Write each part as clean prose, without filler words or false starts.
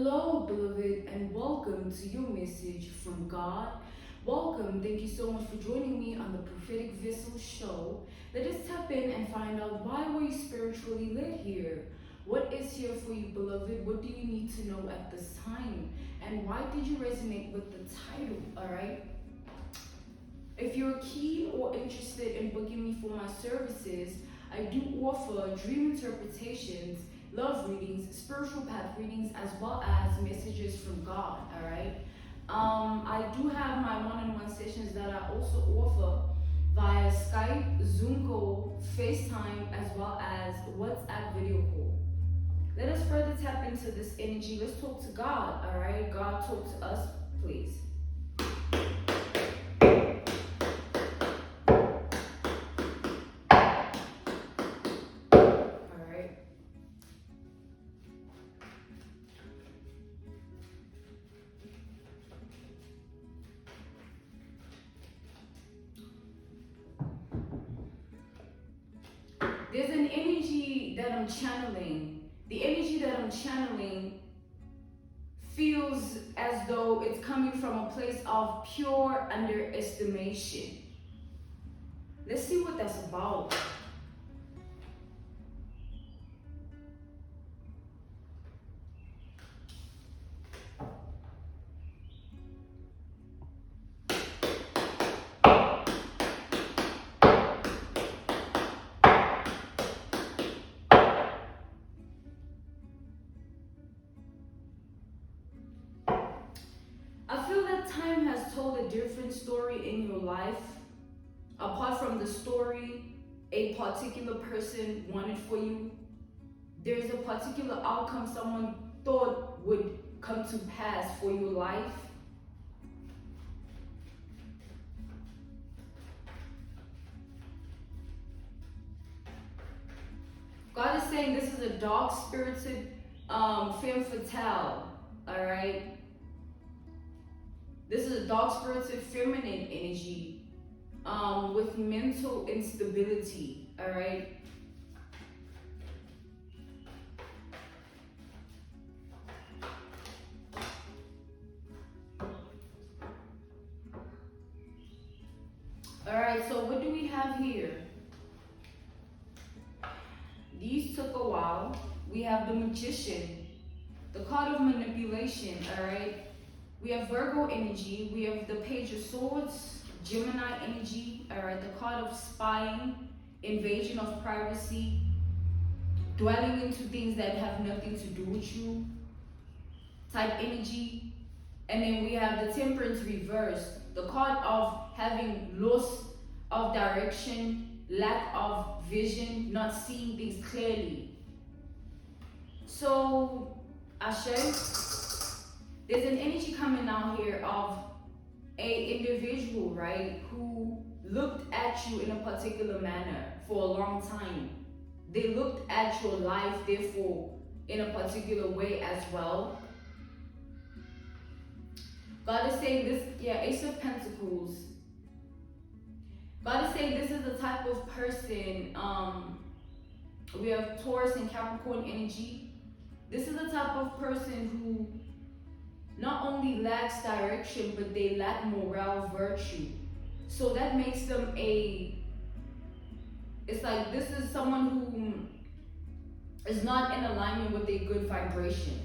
Hello, beloved, and welcome to your message from God. Welcome. Thank you so much for joining me on the Prophetic Vessel Show. Let us tap in and find out why were you spiritually led here. What is here for you, beloved? What do you need to know at this time? And why did you resonate with the title? All right. If you're keen or interested in booking me for my services, I do offer dream interpretations, love readings, spiritual path readings, as well as messages from God, all right? I do have my one-on-one sessions that I also offer via Skype, Zoom call, FaceTime, as well as WhatsApp video call. Let us further tap into this energy. Let's talk to God, all right? God, talk to us, please. There's an energy that I'm channeling. The energy that I'm channeling feels as though it's coming from a place of pure underestimation. Let's see what that's about. I feel that time has told a different story in your life. Apart from the story a particular person wanted for you, there's a particular outcome someone thought would come to pass for your life. God is saying this is a dark-spirited femme fatale, all right? This is a dark-spirited feminine energy with mental instability, all right? All right, so what do we have here? These took a while. We have the Magician, the card of manipulation, all right? We have Virgo energy. We have the Page of Swords, Gemini energy, all right? The card of spying, invasion of privacy, dwelling into things that have nothing to do with you, type energy. And then we have the Temperance reverse, the card of having loss of direction, lack of vision, not seeing things clearly. So, Ashe, there's an energy coming out here of a individual, right, who looked at you in a particular manner for a long time. They looked at your life, therefore, in a particular way as well. God is saying this, Ace of Pentacles. God is saying this is the type of person, we have Taurus and Capricorn energy. This is the type of person who not only lacks direction, but they lack moral virtue. So that makes them it's like this is someone who is not in alignment with a good vibration.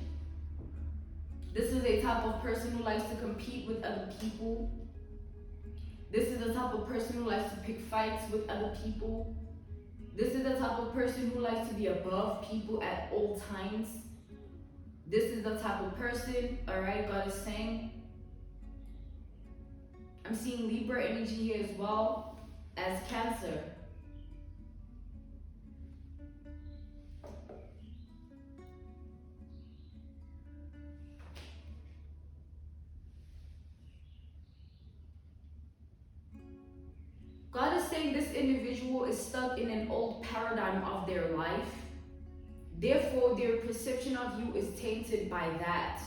This is a type of person who likes to compete with other people. This is the type of person who likes to pick fights with other people. This is the type of person who likes to be above people at all times. This is the type of person, all right, God is saying. I'm seeing Libra energy here as well as Cancer. God is saying this individual is stuck in an old paradigm of their life. Therefore, their perception of you is tainted by that.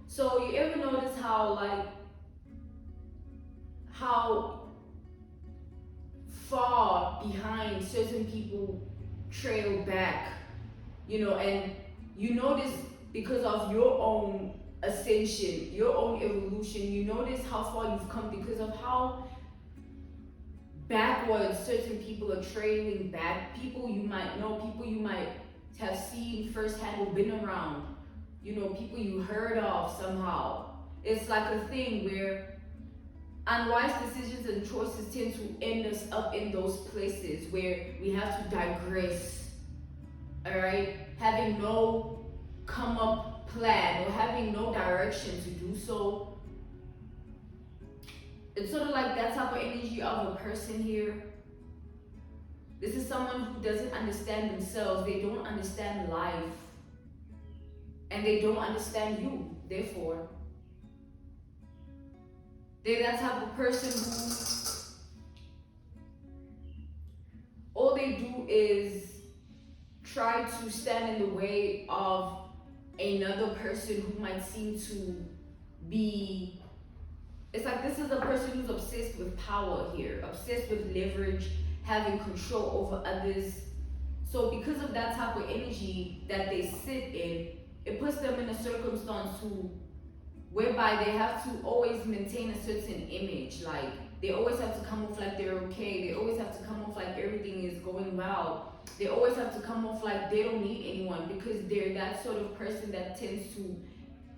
So you ever notice how far behind certain people trail back, and you notice because of your own ascension, your own evolution. You notice how far you've come because of how backwards certain people are trailing back. People you might know, people you might have seen firsthand or been around, you know, people you heard of somehow. It's like a thing where unwise decisions and choices tend to end us up in those places where we have to digress, all right? Having no come up plan or having no direction to do so. It's sort of like that type of energy of a person here. This is someone who doesn't understand themselves. They don't understand life. And they don't understand you, therefore. They're that type of person who all they do is try to stand in the way of another person who might seem to be, it's like this is a person who's obsessed with power here, obsessed with leverage, having control over others. So because of that type of energy that they sit in, it puts them in a circumstance whereby they have to always maintain a certain image. Like they always have to come off like they're okay. They always have to come off like everything is going well. They always have to come off like they don't need anyone, because they're that sort of person that tends to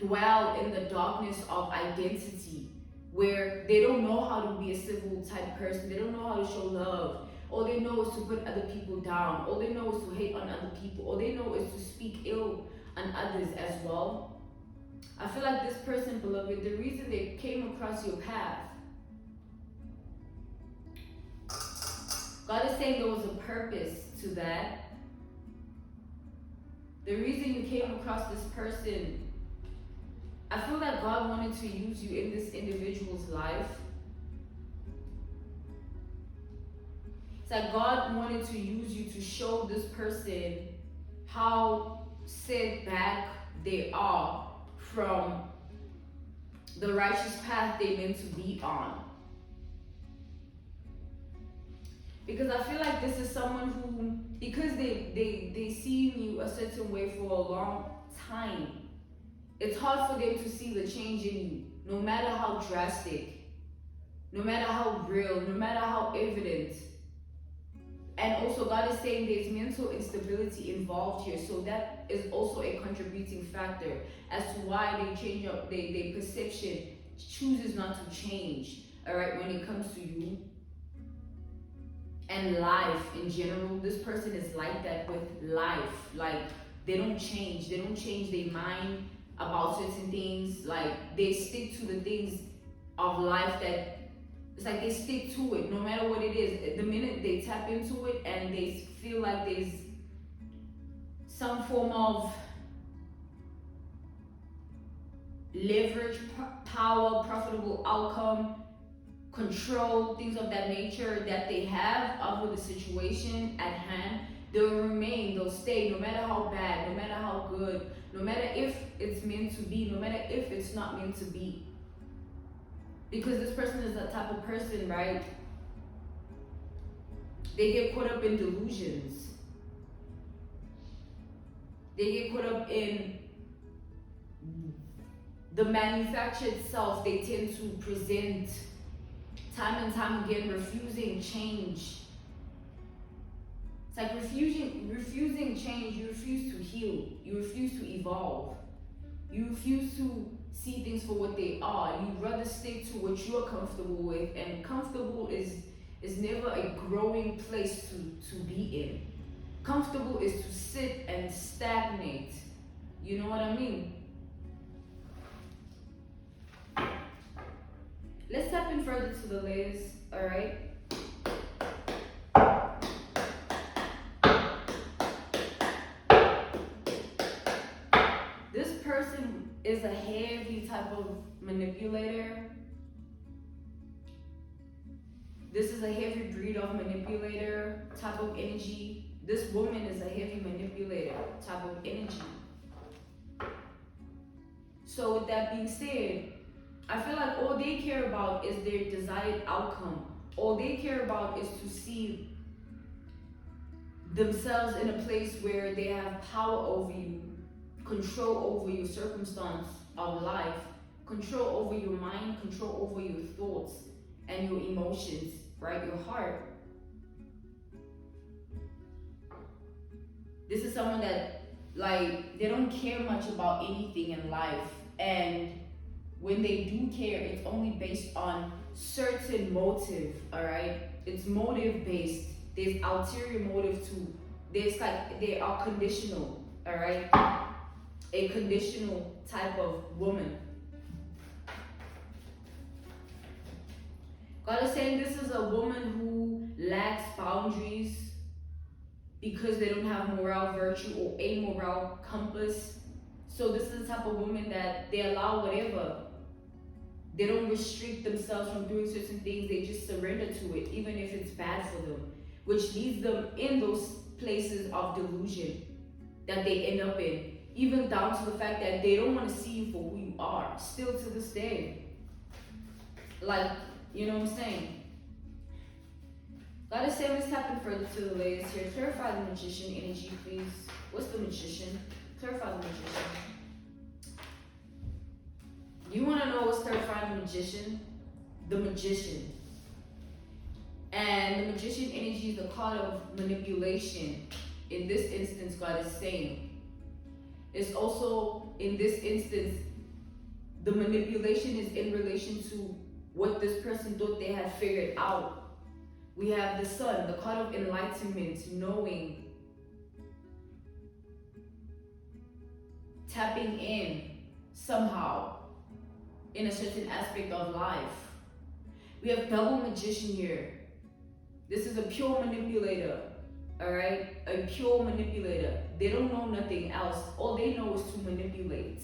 dwell in the darkness of identity, where they don't know how to be a civil type person. They don't know how to show love. All they know is to put other people down. All they know is to hate on other people. All they know is to speak ill on others as well. I feel like this person, beloved, the reason they came across your path, God is saying there was a purpose to that. The reason you came across this person, I feel like God wanted to use you in this individual's life. It's like God wanted to use you to show this person how set back they are from the righteous path they meant to be on. Because I feel like this is someone who, because they seen you a certain way for a long time, it's hard for them to see the change in you, no matter how drastic, no matter how real, no matter how evident. And also God is saying there's mental instability involved here, so that is also a contributing factor as to why they change up, their perception chooses not to change, all right, when it comes to you and life in general. This person is like that with life. Like they don't change their mind about certain things. Like they stick to the things of life that, it's like they stick to it no matter what it is. The minute they tap into it and they feel like there's some form of leverage, power, profitable outcome, control, things of that nature that they have over the situation at hand, they'll remain, they'll stay, no matter how bad, no matter how good, no matter if it's meant to be, no matter if it's not meant to be. Because this person is that type of person, right? They get caught up in delusions. They get caught up in the manufactured self they tend to present time and time again, refusing change. It's like refusing change. You refuse to heal. You refuse to evolve. You refuse to see things for what they are. You'd rather stick to what you're comfortable with, and comfortable is never a growing place to be in. Comfortable is to sit and stagnate. You know what I mean? Let's tap in further to the layers, all right? This person is a heavy type of manipulator. This is a heavy breed of manipulator type of energy. This woman is a heavy manipulator type of energy. So with that being said, I feel like all they care about is their desired outcome. All they care about is to see themselves in a place where they have power over you, control over your circumstance of life, control over your mind, control over your thoughts and your emotions, right? Your heart. This is someone that, like, they don't care much about anything in life, and when they do care, it's only based on certain motive, all right? It's motive based. There's ulterior motive too. There's like, they are conditional, all right? A conditional type of woman. God is saying this is a woman who lacks boundaries because they don't have moral virtue or a moral compass. So this is the type of woman that they allow whatever. They don't restrict themselves from doing certain things. They just surrender to it, even if it's bad for them, which leads them in those places of delusion that they end up in, even down to the fact that they don't want to see you for who you are, still to this day. Like, you know what I'm saying? God is saying, let's tap in further to the layers here. Clarify the magician energy, please. What's the magician? Clarify the magician. You want to know what's clarifying the magician? The magician. And the magician energy is the card of manipulation. In this instance, God is saying. It's also, in this instance, the manipulation is in relation to what this person thought they had figured out. We have the sun, the card of enlightenment, knowing, tapping in somehow in a certain aspect of life. We have double magician here. This is a pure manipulator, all right? A pure manipulator. They don't know nothing else. All they know is to manipulate.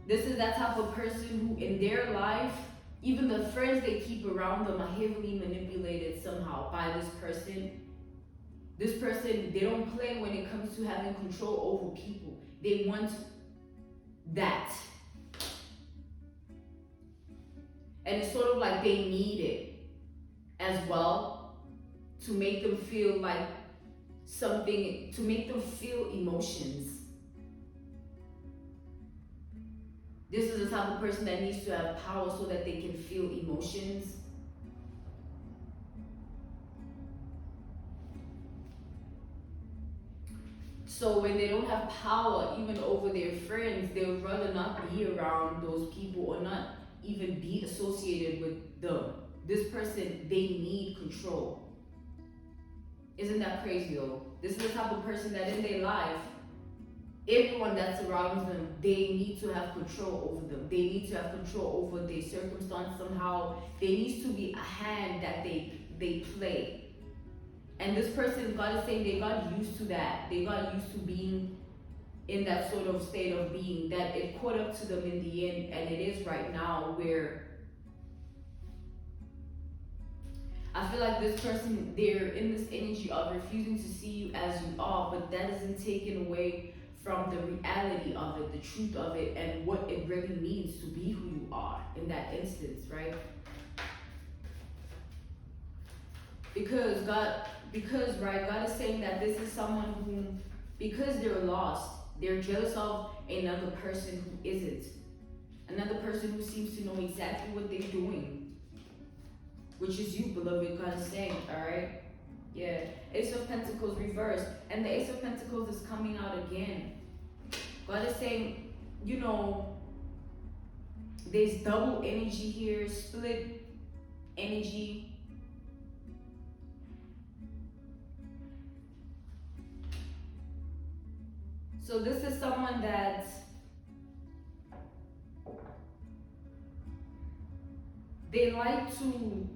This is that type of person who in their life, even the friends they keep around them are heavily manipulated somehow by this person. This person, they don't play when it comes to having control over people. They want that. And it's sort of like they need it as well to make them feel like something, to make them feel emotions. This is the type of person that needs to have power so that they can feel emotions. So when they don't have power even over their friends, they would rather not be around those people or not even be associated with them. This person, they need control. Isn't that crazy though? This is the type of person that in their life, everyone that surrounds them, they need to have control over them. They need to have control over their circumstance somehow. There needs to be a hand that they play. And this person, God is saying they got used to that. They got used to being in that sort of state of being, that it caught up to them in the end, and it is right now where I feel like this person, they're in this energy of refusing to see you as you are, but that isn't taken away from the reality of it, the truth of it, and what it really means to be who you are in that instance, right? Because God is saying that this is someone who, because they're lost, they're jealous of another person who isn't. Another person who seems to know exactly what they're doing. Which is you, beloved, God is saying, alright? Yeah. Ace of Pentacles reversed. And the Ace of Pentacles is coming out again. God is saying, you know, there's double energy here, split energy. So this is someone that they like to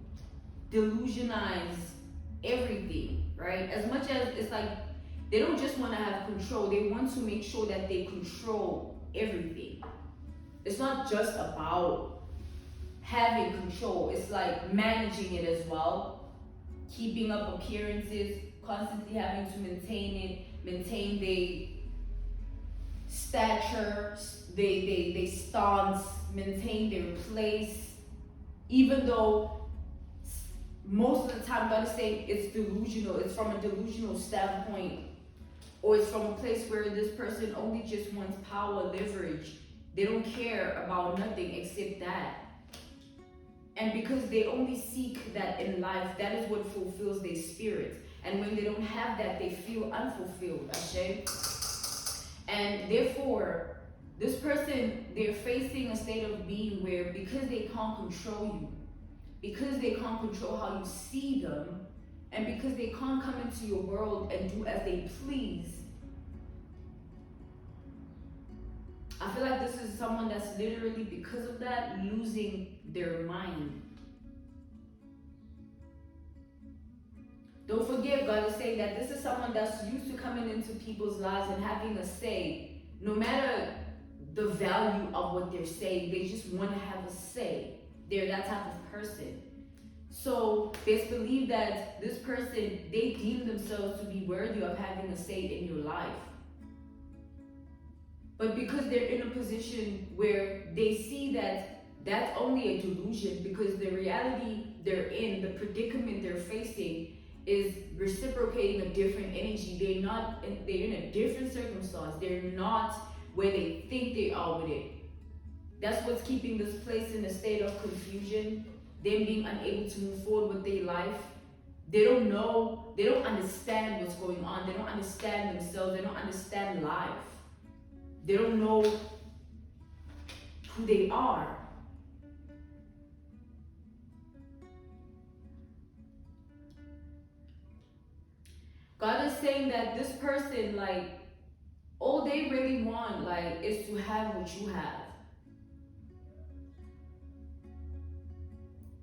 delusionize everything, right? As much as it's like they don't just want to have control, they want to make sure that they control everything. It's not just about having control, it's like managing it as well, keeping up appearances, constantly having to maintain it, maintain their stature, they stance, maintain their place, even though most of the time God is saying it's delusional. It's from a delusional standpoint, or it's from a place where this person only just wants power, leverage. They don't care about nothing except that. And because they only seek that in life, that is what fulfills their spirit. And when they don't have that, they feel unfulfilled, okay? And therefore, this person, they're facing a state of being where, because they can't control you, because they can't control how you see them, and because they can't come into your world and do as they please, I feel like this is someone that's literally, because of that, losing their mind. Don't forget, God is saying that this is someone that's used to coming into people's lives and having a say. No matter the value of what they're saying, they just want to have a say. They're that type of person. So it's believed that this person, they deem themselves to be worthy of having a say in your life. But because they're in a position where they see that that's only a delusion, because the reality they're in, the predicament they're facing, is reciprocating a different energy. They're in a different circumstance. They're not where they think they are with it. That's what's keeping this place in a state of confusion, them being unable to move forward with their life. They don't know, they don't understand what's going on. They don't understand themselves. They don't understand life. They don't know who they are. God is saying that this person, like, all they really want, like, is to have what you have.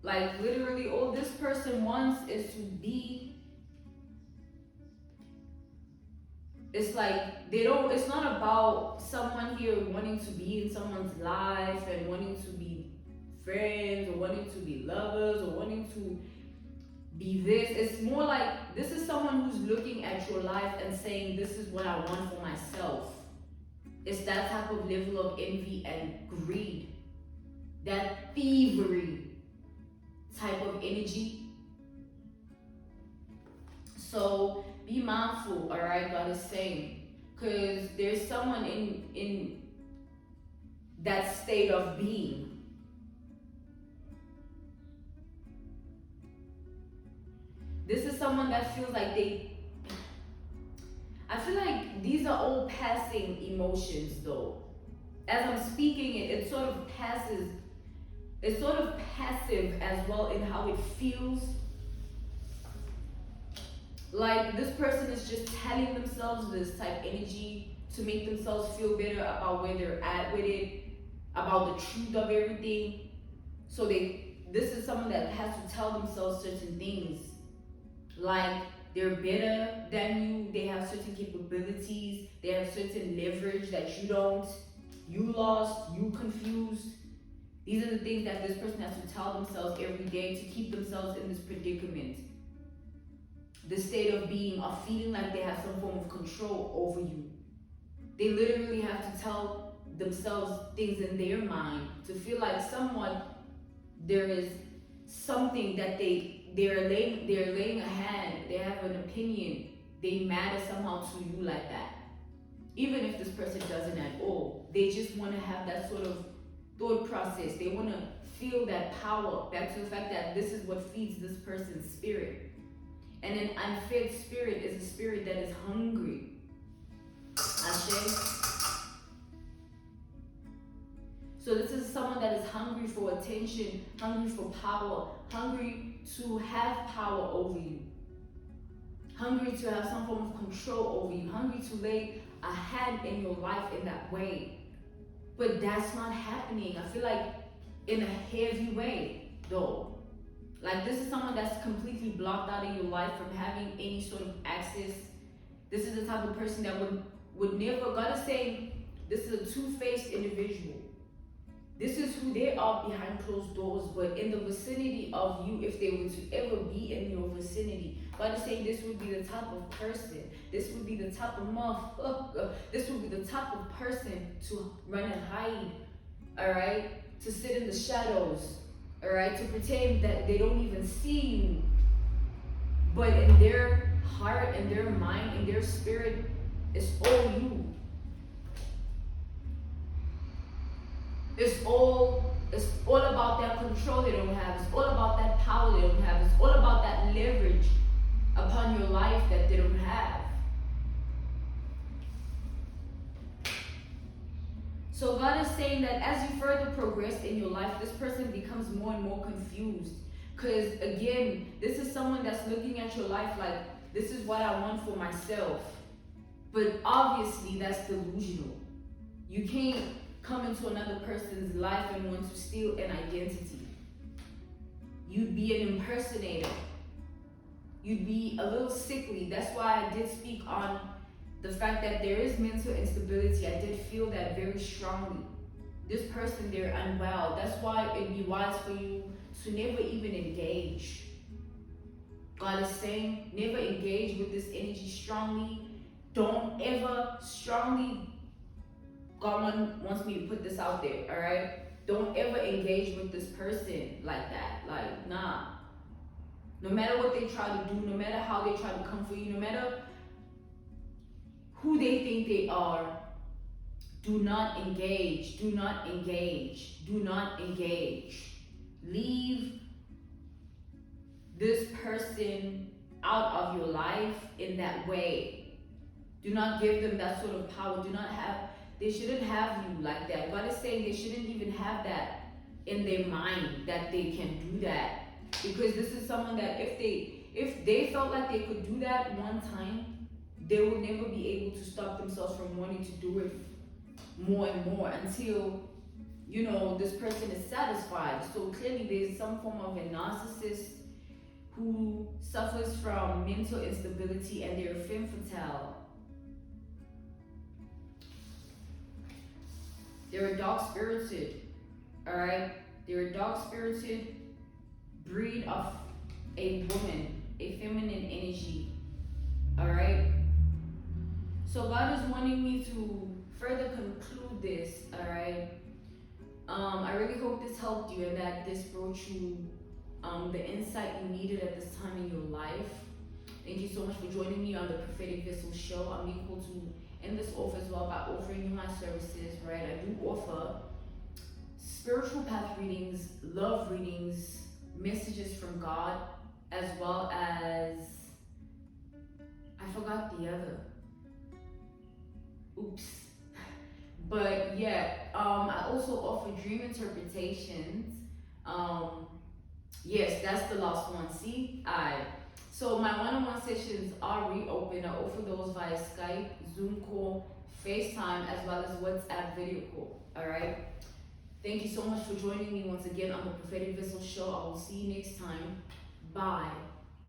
Like, literally, all this person wants is to be. It's like, it's not about someone here wanting to be in someone's life and wanting to be friends or wanting to be lovers or wanting to be this. It's more like, this is someone who's looking at your life and saying, this is what I want for myself. It's that type of level of envy and greed, that thievery type of energy. So be mindful, all right, God is saying, because there's someone in that state of being. This is someone that feels like I feel like these are all passing emotions though. As I'm speaking it, it's sort of passive as well in how it feels. Like, this person is just telling themselves this type energy to make themselves feel better about where they're at with it, about the truth of everything. So this is someone that has to tell themselves certain things. Like, they're better than you, they have certain capabilities, they have certain leverage that you don't, you lost, you confused. These are the things that this person has to tell themselves every day to keep themselves in this predicament. The state of being, of feeling like they have some form of control over you. They literally have to tell themselves things in their mind to feel like somewhat there is something that they're laying a hand, they have an opinion, they matter somehow to you like that. Even if this person doesn't at all, they just want to have that sort of thought process. They want to feel that power, back to the fact that this is what feeds this person's spirit. And an unfed spirit is a spirit that is hungry. Ashe? So this is someone that is hungry for attention, hungry for power, hungry to have power over you, hungry to have some form of control over you, hungry to lay a hand in your life in that way. But that's not happening. I feel like in a heavy way, though. Like, this is someone that's completely blocked out of your life from having any sort of access. This is the type of person that would never, God is saying, this is a two-faced individual. This is who they are behind closed doors, but in the vicinity of you, if they were to ever be in your vicinity, God is saying this would be the type of person, this would be the type of motherfucker, this would be the type of person to run and hide, all right? To sit in the shadows, all right? To pretend that they don't even see you, but in their heart, in their mind, in their spirit, it's all you. It's all about that control they don't have. It's all about that power they don't have. It's all about that leverage upon your life that they don't have. So God is saying that as you further progress in your life, this person becomes more and more confused. Because again, this is someone that's looking at your life like, this is what I want for myself. But obviously that's delusional. You can't come into another person's life and want to steal an identity. You'd be an impersonator. You'd be a little sickly. That's why I did speak on the fact that there is mental instability. I did feel that very strongly. This person, they're unwell. That's why it'd be wise for you to never even engage. God is saying, never engage with this energy strongly. Don't ever strongly, God wants me to put this out there, all right? Don't ever engage with this person like that. Like, nah. No matter what they try to do, no matter how they try to come for you, no matter who they think they are, do not engage, do not engage, do not engage. Leave this person out of your life in that way. Do not give them that sort of power. They shouldn't have you like that. God is saying they shouldn't even have that in their mind that they can do that. Because this is someone that if they felt like they could do that one time, they will never be able to stop themselves from wanting to do it more and more until, this person is satisfied. So clearly there's some form of a narcissist who suffers from mental instability and they're femme fatale. They're a dark-spirited, all right? They're a dark-spirited breed of a woman, a feminine energy, all right? So God is wanting me to further conclude this, all right? I really hope this helped you and that this brought you the insight you needed at this time in your life. Thank you so much for joining me on the Prophetic Vessel Show. I'm equal to end this off as well by offering you my services, right? I do offer spiritual path readings, love readings, messages from God, as well as, I forgot the other. Oops. But yeah, I also offer dream interpretations. Yes, that's the last one. See? Alright. So my one-on-one sessions are reopened. I offer those via Skype, Zoom call, FaceTime, as well as WhatsApp video call. Alright? Thank you so much for joining me once again on the Prophetic Vessel Show. I will see you next time. Bye.